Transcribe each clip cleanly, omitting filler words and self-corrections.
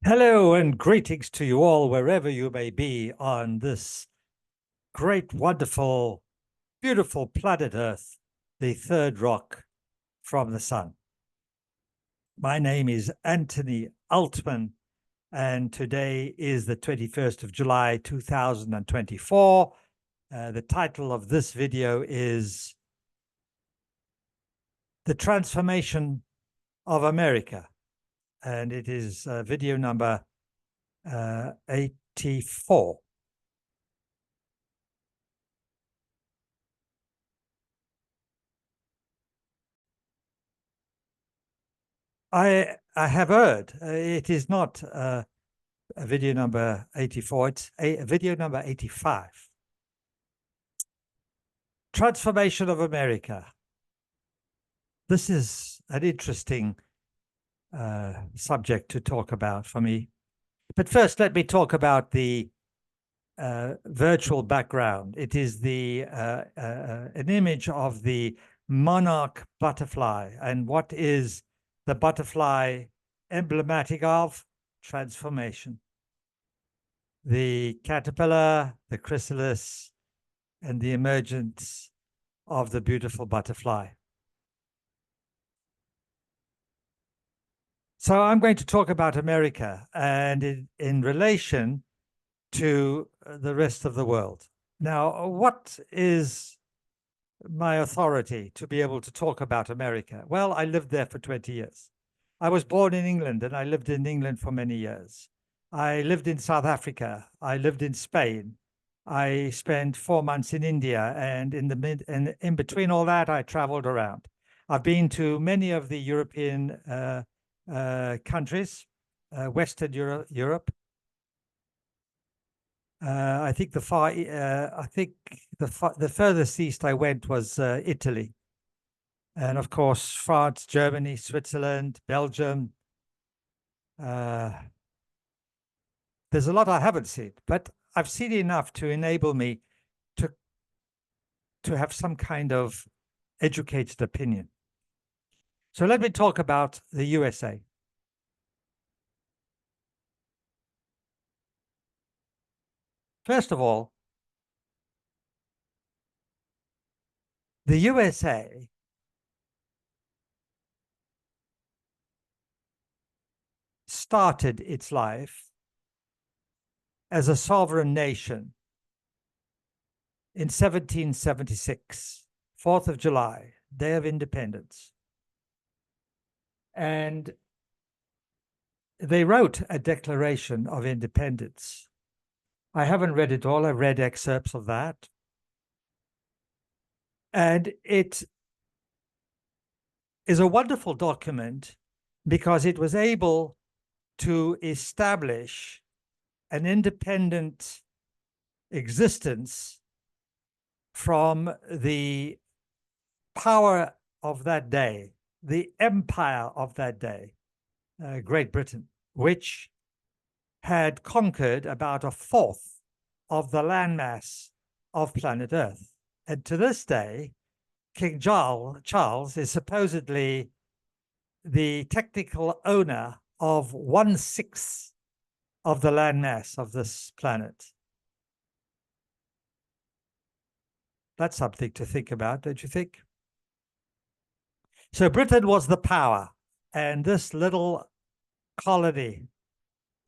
Hello and greetings to you all, wherever you may be on this great, wonderful, beautiful planet Earth, the third rock from the sun. My name is Anthony Altman, and today is the 21st of July, 2024. The title of this video is The Transformation of America, and it is video number 84. I have heard it is not a video number 84, it's a video number 85. Transformation of America. This is an interesting subject to talk about for me. But first, let me talk about the virtual background. It is an image of the monarch butterfly. And what is the butterfly emblematic of? Transformation. The caterpillar, the chrysalis, and the emergence of the beautiful butterfly. So I'm going to talk about America and in relation to the rest of the world. Now, what is my authority to be able to talk about America? Well, I lived there for 20 years. I was born in England and I lived in England for many years. I lived in South Africa. I lived in Spain. I spent 4 months in India, and in between all that, I traveled around. I've been to many of the European countries, Western Europe. I think the furthest east I went was Italy, and of course France, Germany, Switzerland, Belgium. There's a lot I haven't seen, but I've seen enough to enable me to have some kind of educated opinion. So let me talk about the USA. First of all, the USA started its life as a sovereign nation in 1776, 4th of July, Day of Independence. And they wrote a Declaration of Independence. I haven't read it all. I read excerpts of that. And it is a wonderful document because it was able to establish an independent existence from the power of that day, the empire of that day, Great Britain, which had conquered about a fourth of the landmass of planet Earth. And to this day, King Charles is supposedly the technical owner of 1/6 of the landmass of this planet. That's something to think about, don't you think? So Britain was the power, and this little colony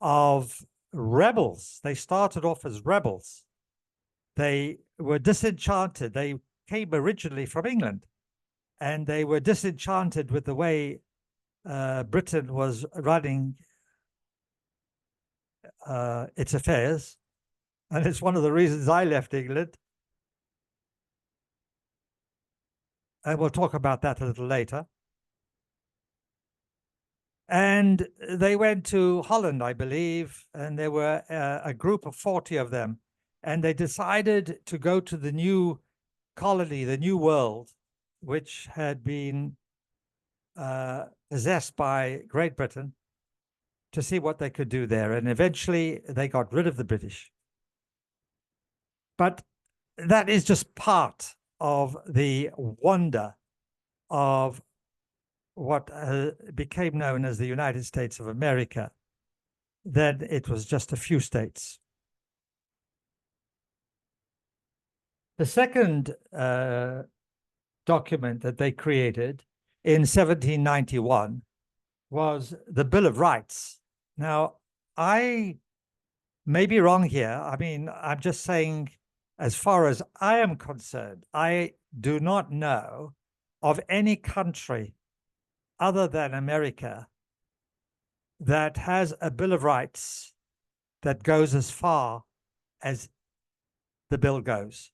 of rebels, they started off as rebels. They were disenchanted. They came originally from England, and they were disenchanted with the way Britain was running its affairs. And it's one of the reasons I left England. And we'll talk about that a little later. And they went to Holland, I believe, and there were a group of 40 of them. And they decided to go to the new colony, the New World, which had been possessed by Great Britain, to see what they could do there. And eventually they got rid of the British. But that is just part of the wonder of what became known as the United States of America. then it was just a few states. The second document that they created in 1791 was the Bill of Rights. Now, I may be wrong here. I mean, I'm just saying, as far as I am concerned, I do not know of any country other than America that has a Bill of Rights that goes as far as the bill goes.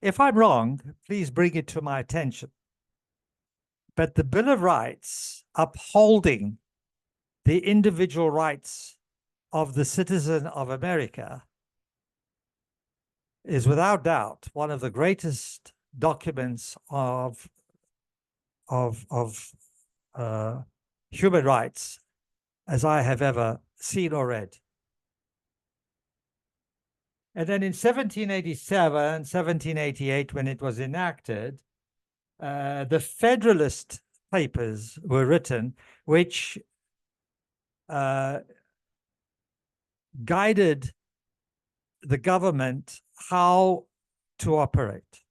If I'm wrong, please bring it to my attention. But the Bill of Rights upholding the individual rights of the citizen of America is without doubt one of the greatest documents of human rights as I have ever seen or read. And then in 1787, 1788, when it was enacted, the Federalist Papers were written, which guided the government how to operate,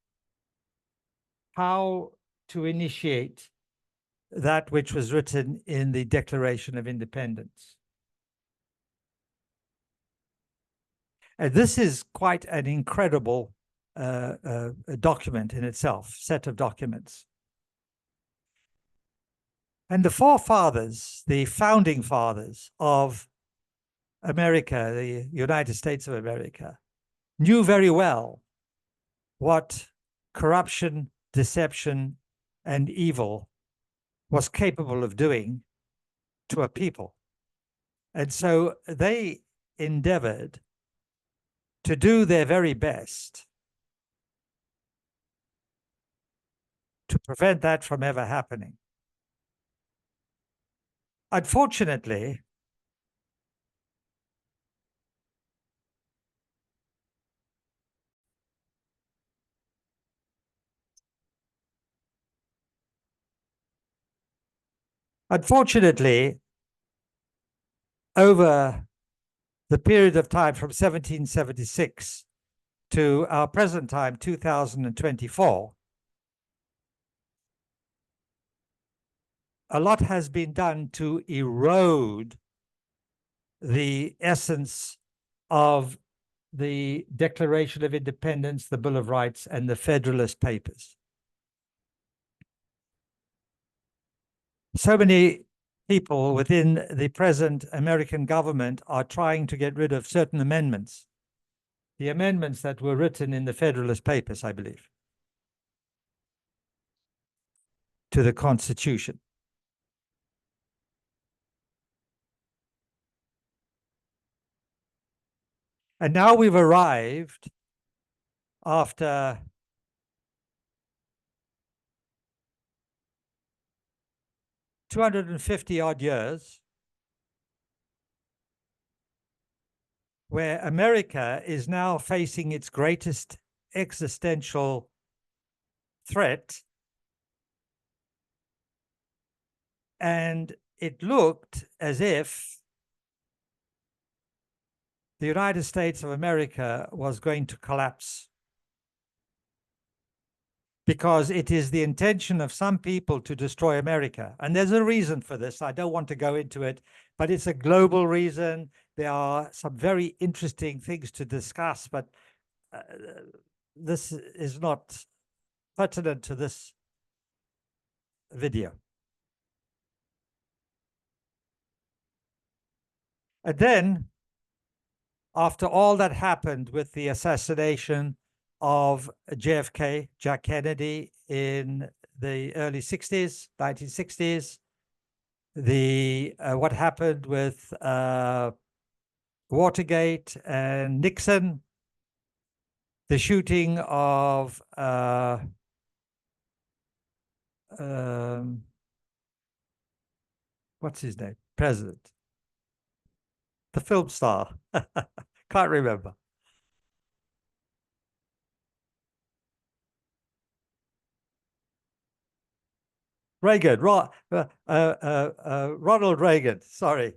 how to initiate that which was written in the Declaration of Independence. And this is quite an incredible document in itself, set of documents. And the forefathers, the founding fathers of America, the United States of America, knew very well what corruption, deception, and evil was capable of doing to a people. And so they endeavored to do their very best to prevent that from ever happening. Unfortunately, over the period of time from 1776 to our present time, 2024, a lot has been done to erode the essence of the Declaration of Independence, the Bill of Rights, and the Federalist Papers. So many people within the present American government are trying to get rid of certain amendments, the amendments that were written in the Federalist Papers, I believe, to the Constitution. And now we've arrived after 250 odd years where America is now facing its greatest existential threat. And it looked as if the United States of America was going to collapse, because it is the intention of some people to destroy America. And there's a reason for this. I don't want to go into it, but it's a global reason. There are some very interesting things to discuss, but this is not pertinent to this video. And then, after all that happened with the assassination of JFK, Jack Kennedy, in the early 60s, 1960s, what happened with Watergate and Nixon, the shooting of what's his name? President. The film star. Can't remember. Reagan, Ronald Reagan, sorry.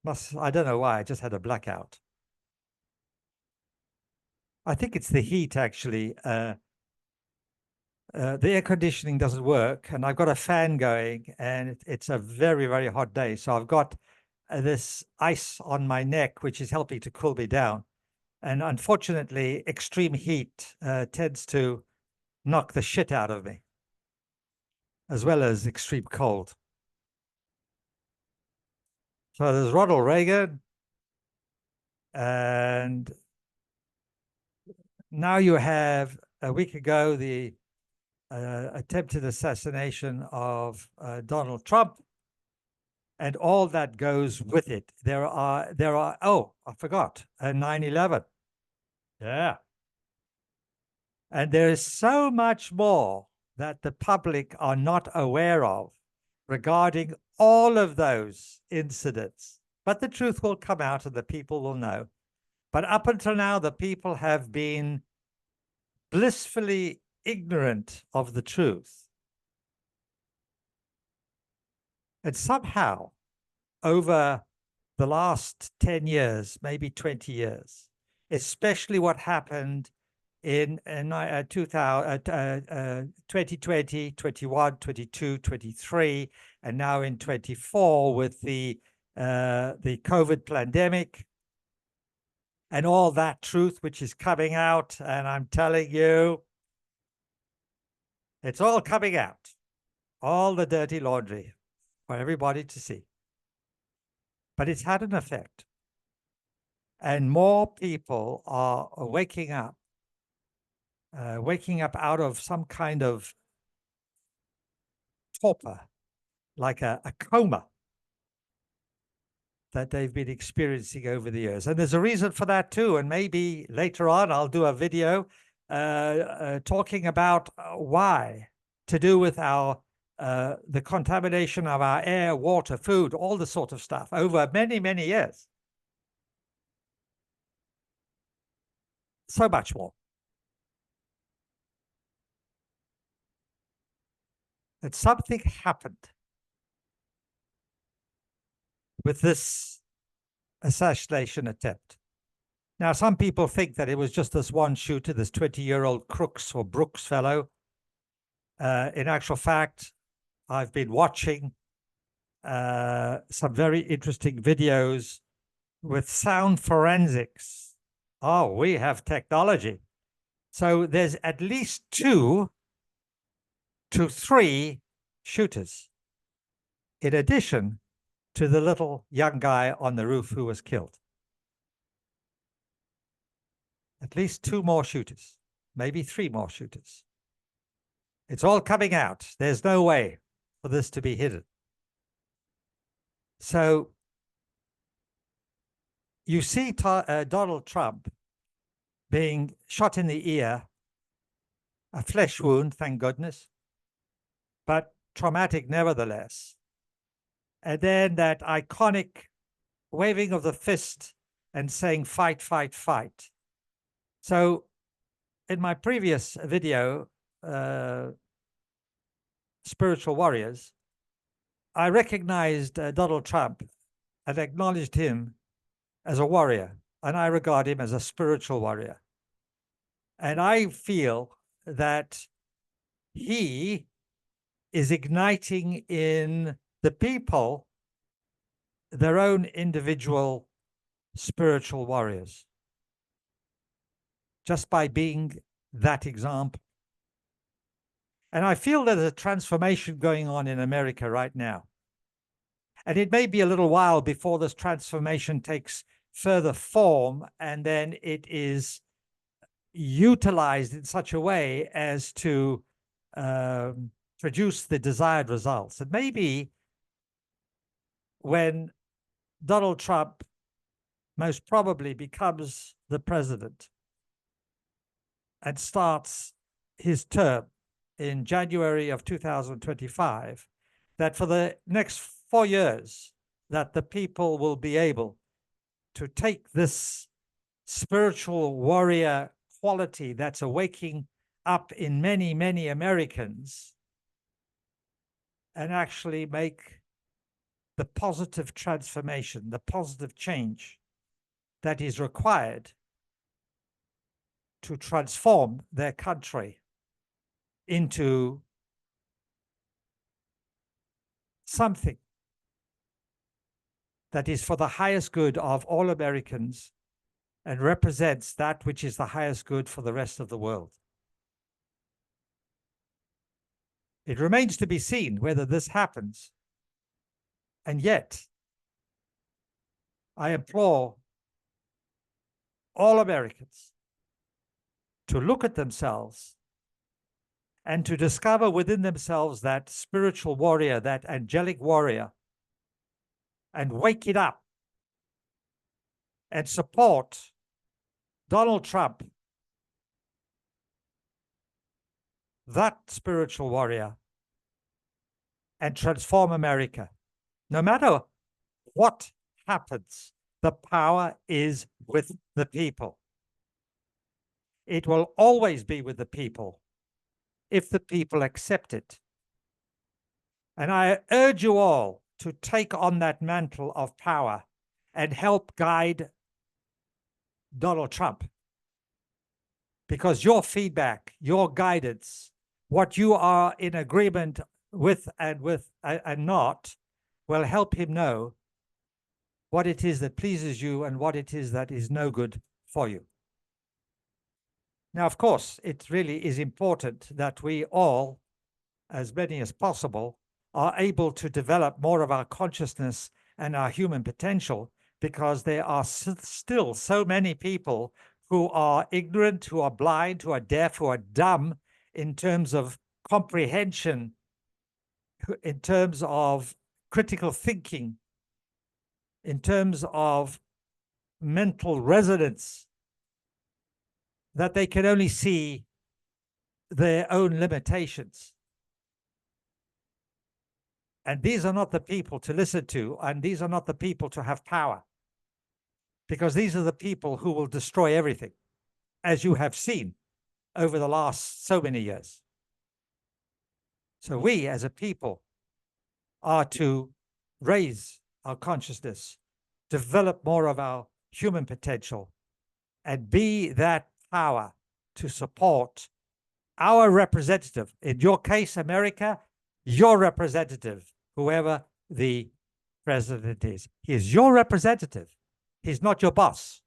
I don't know why, I just had a blackout. I think it's the heat, actually. The air conditioning doesn't work, and I've got a fan going, and it's a very, very hot day. So I've got this ice on my neck, which is helping to cool me down. And unfortunately, extreme heat tends to knock the shit out of me, as well as extreme cold. So there's Ronald Reagan, and now you have, a week ago, the attempted assassination of Donald Trump, and all that goes with it. Oh, I forgot, 9/11. Yeah. And there is so much more that the public are not aware of regarding all of those incidents. But the truth will come out and the people will know. But up until now, the people have been blissfully ignorant of the truth. And somehow, over the last 10 years, maybe 20 years, especially what happened in 2020, 21, 22, 23, and now in 24 with the COVID pandemic and all that truth which is coming out. And I'm telling you, it's all coming out, all the dirty laundry for everybody to see. But it's had an effect. And more people are waking up out of some kind of torpor, like a coma that they've been experiencing over the years. And there's a reason for that too. And maybe later on, I'll do a video talking about why, to do with our the contamination of our air, water, food, all the sort of stuff over many, many years. So much more. That something happened with this assassination attempt. Now, some people think that it was just this one shooter, this 20-year-old Crooks or Brooks fellow. In actual fact, I've been watching some very interesting videos with sound forensics. Oh, we have technology. So there's at least 2 to 3 shooters, in addition to the little young guy on the roof who was killed. At least 2 more shooters, maybe 3 more shooters. It's all coming out. There's no way for this to be hidden. So you see Donald Trump being shot in the ear, a flesh wound, thank goodness, but traumatic nevertheless. And then that iconic waving of the fist and saying, fight, fight, fight. So in my previous video, Spiritual Warriors, I recognized Donald Trump and acknowledged him as a warrior, and I regard him as a spiritual warrior. And I feel that he is igniting in the people their own individual spiritual warriors, just by being that example. And I feel there's a transformation going on in America right now. And it may be a little while before this transformation takes further form, and then it is utilized in such a way as to produce the desired results. And maybe when Donald Trump most probably becomes the president and starts his term in January of 2025, that for the next 4 years, that the people will be able to take this spiritual warrior quality that's awaking up in many, many Americans and actually make the positive transformation, the positive change that is required to transform their country into something that is for the highest good of all Americans and represents that which is the highest good for the rest of the world. It remains to be seen whether this happens. And yet, I implore all Americans to look at themselves and to discover within themselves that spiritual warrior, that angelic warrior, and wake it up and support Donald Trump, that spiritual warrior, and transform America. No matter what happens, the power is with the people. It will always be with the people if the people accept it. And I urge you all to take on that mantle of power and help guide Donald Trump. Because your feedback, your guidance, what you are in agreement with and not, will help him know what it is that pleases you and what it is that is no good for you. Now, of course, it really is important that we all, as many as possible, are able to develop more of our consciousness and our human potential, because there are still so many people who are ignorant, who are blind, who are deaf, who are dumb in terms of comprehension, in terms of critical thinking, in terms of mental resonance, that they can only see their own limitations. And these are not the people to listen to, and these are not the people to have power, because these are the people who will destroy everything, as you have seen over the last so many years. So we as a people are to raise our consciousness, develop more of our human potential, and be that power to support our representative. In your case, America, your representative, whoever the president is. He is your representative. He's not your boss.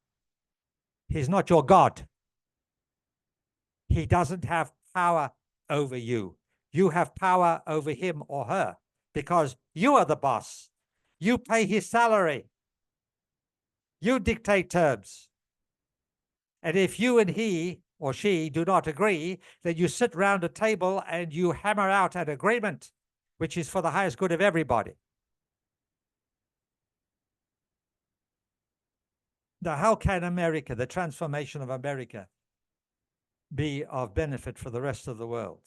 He's not your God. He doesn't have power over you. You have power over him or her because you are the boss. You pay his salary. You dictate terms. And if you and he or she do not agree, then you sit round a table and you hammer out an agreement, which is for the highest good of everybody. Now, how can America, the transformation of America, be of benefit for the rest of the world?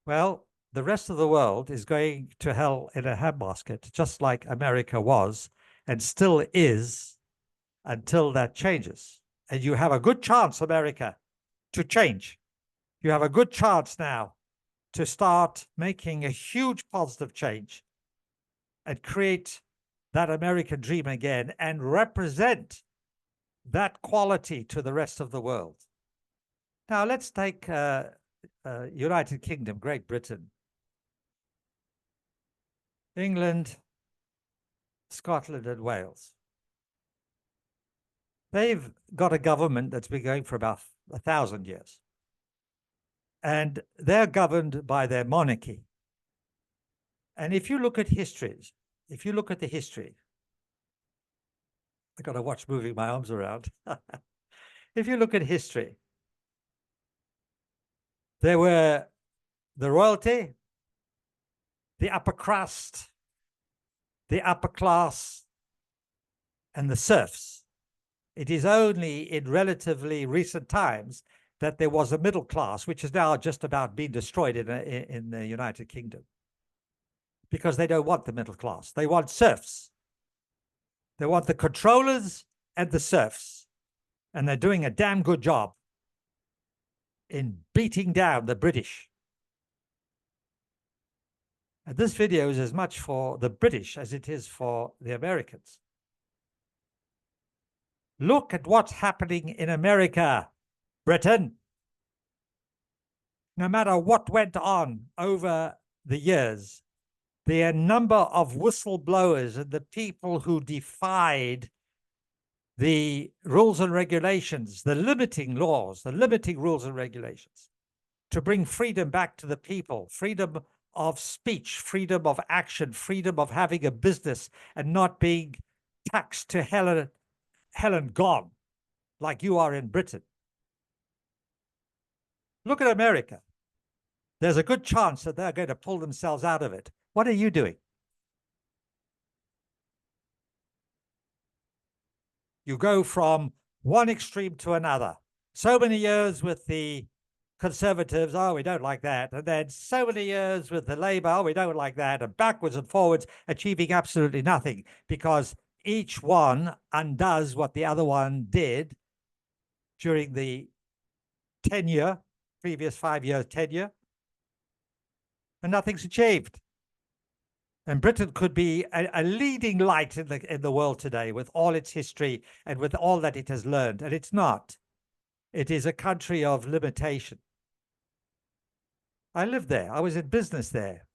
Well, the rest of the world is going to hell in a handbasket, just like America was and still is, until that changes. And you have a good chance, America, to change. You have a good chance now to start making a huge positive change and create that American dream again and represent that quality to the rest of the world. Now, let's take United Kingdom, Great Britain, England, Scotland, and Wales. They've got a government that's been going for about 1,000 years. And they're governed by their monarchy. And if you look at histories, if you look at the history, I got to watch moving my arms around. If you look at history, there were the royalty, the upper crust, the upper class, and the serfs. It is only in relatively recent times that there was a middle class, which is now just about being destroyed in the United Kingdom, because they don't want the middle class. They want serfs. They want the controllers and the serfs, and they're doing a damn good job in beating down the British. And this video is as much for the British as it is for the Americans. Look at what's happening in America, Britain. No matter what went on over the years, the number of whistleblowers and the people who defied the rules and regulations, the limiting laws, the limiting rules and regulations to bring freedom back to the people, freedom of speech, freedom of action, freedom of having a business and not being taxed to hell and gone like you are in Britain. Look at America. There's a good chance that they're going to pull themselves out of it. What are you doing? You go from one extreme to another. So many years with the Conservatives, oh, we don't like that. And then so many years with the Labour, oh, we don't like that. And backwards and forwards, achieving absolutely nothing because each one undoes what the other one did during the tenure, previous 5 years tenure, and nothing's achieved. And Britain could be a leading light in the world today with all its history and with all that it has learned. And it's not. It is a country of limitation. I lived there. I was in business there.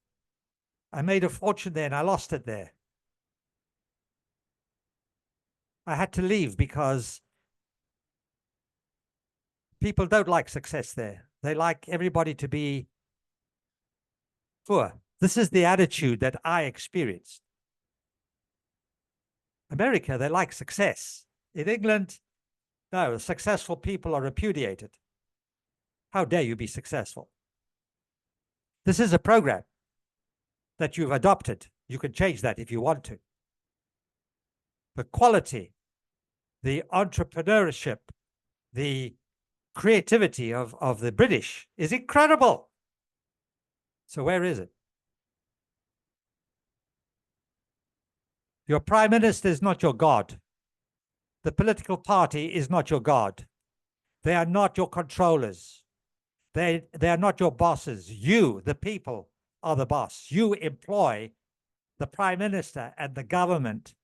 I made a fortune there and I lost it there. I had to leave because people don't like success there. They like everybody to be poor. This is the attitude that I experienced. America, they like success. In England, no, successful people are repudiated. How dare you be successful? This is a program that you've adopted. You can change that if you want to. The quality, the entrepreneurship, the creativity of the British is incredible. So where is it? Your prime minister is not your God. The political party is not your God. They are not your controllers. They are not your bosses. You, the people, are the boss. You employ the prime minister and the government,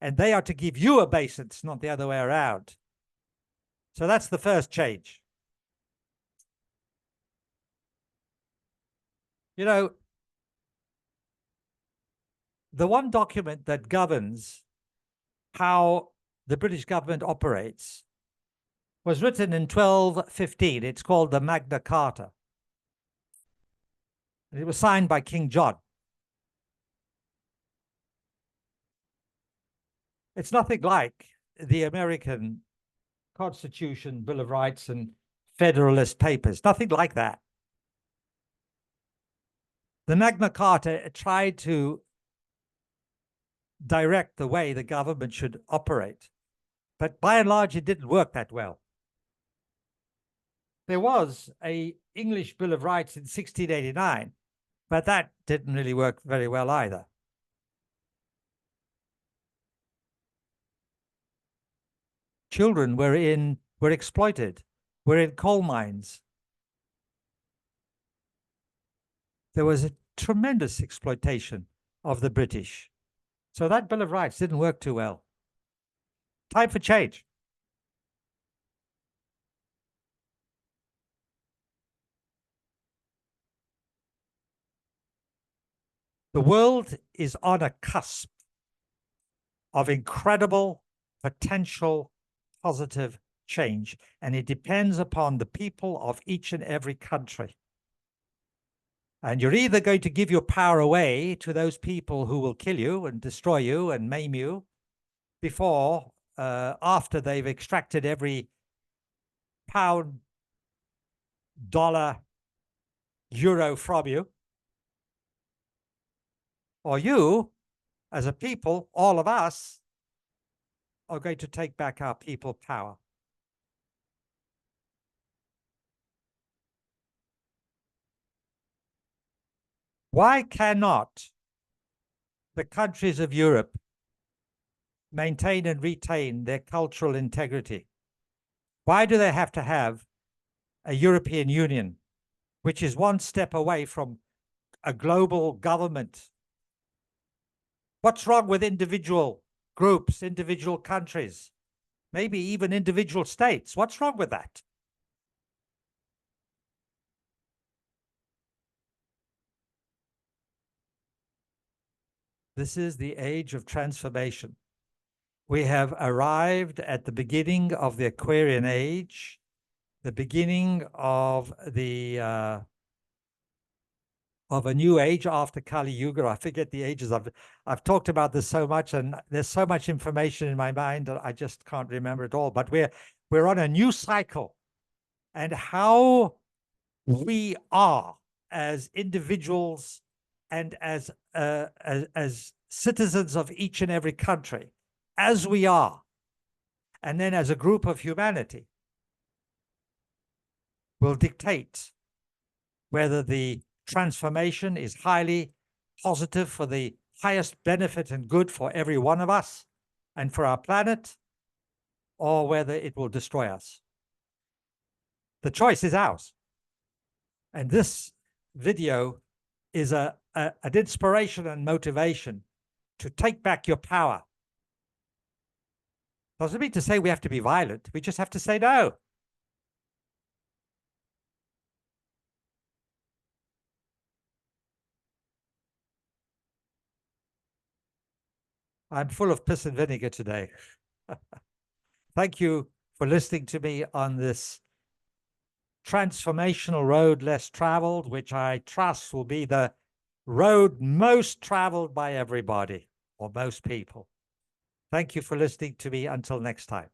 and they are to give you obeisance, not the other way around. So that's the first change. You know, the one document that governs how the British government operates was written in 1215. It's called the Magna Carta. It was signed by King John. It's nothing like the American Constitution, Bill of Rights, and Federalist Papers. Nothing like that. The Magna Carta tried to direct the way the government should operate, but by and large, it didn't work that well. There was an English Bill of Rights in 1689, but that didn't really work very well either. Children were exploited, were in coal mines. There was a tremendous exploitation of the British. So that Bill of Rights didn't work too well. Time for change. The world is on a cusp of incredible potential positive change, and it depends upon the people of each and every country. And you're either going to give your power away to those people who will kill you and destroy you and maim you before, after they've extracted every pound, dollar, euro from you, or you, as a people, all of us, are going to take back our people power. Why cannot the countries of Europe maintain and retain their cultural integrity? Why do they have to have a European Union, which is one step away from a global government? What's wrong with individual groups, individual countries, maybe even individual states? What's wrong with that? This is the age of transformation. We have arrived at the beginning of the Aquarian age, the beginning of a new age after Kali Yuga. I forget the ages. I've talked about this so much, and there's so much information in my mind that I just can't remember it all. But we're on a new cycle, and how we are as individuals and as citizens of each and every country, as we are, and then as a group of humanity, will dictate whether the transformation is highly positive for the highest benefit and good for every one of us and for our planet, or whether it will destroy us. The choice is ours. And this video is an inspiration and motivation to take back your power. Doesn't mean to say we have to be violent. We just have to say no. I'm full of piss and vinegar today. Thank you for listening to me on this transformational road less traveled, which I trust will be the road most traveled by everybody or most people. Thank you for listening to me. Until next time.